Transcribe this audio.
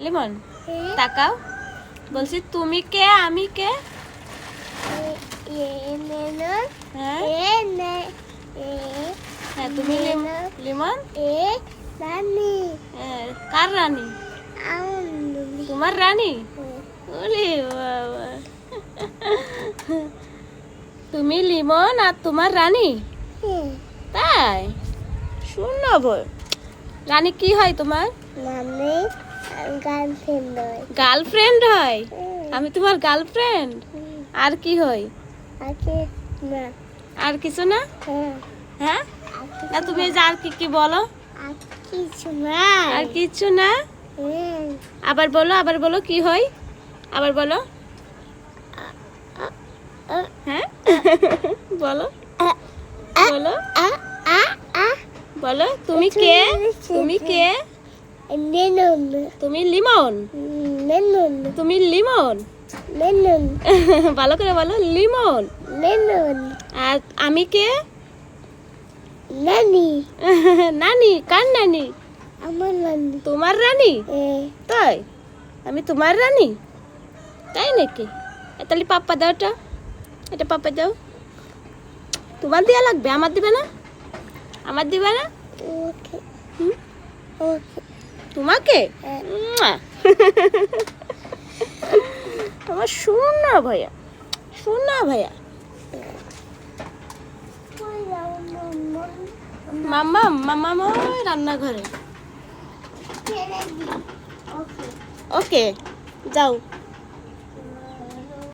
লিমন তাকাও, বলছি তুমি কে আমি কে? হ্যাঁ তুমি লিমন কার রানী? তোমার রানী? ওরে বাবা, তুমি লিমন আর তোমার রানী? তাই শূন্য বল। রানী কি হয় তোমার? গার্লফ্রেন্ড হয়। আমি তোমার গার্লফ্রেন্ড। আর কি হয়? আর কিছু না? হ্যাঁ না, তুমি আর কি কি বলো? আর কিছু না? আবার বলো, আবার বলো কি হয়, আবার বলো। হ্যাঁ বলো বলো বলো, তুমি কে? তুমি কে? তুমি লিমন? তুমি লিমন? ভালো করে বলো, লিমন। আর আমি কে? নানি? কার নানি? তোমার রানী? তাই আমি তোমার রানী? তাই নাকি? তাহলে পাপ্পা দাও, এটা পাপ্পা দাও। তোমার দেওয়া লাগবে, আমার দিবে না? আমার দিবে না? তোমাকে আমার শোনা ভাইয়া, শোনা ভাইয়া। মাম্মা মাম্মা রান্নাঘরে। ওকে যাও।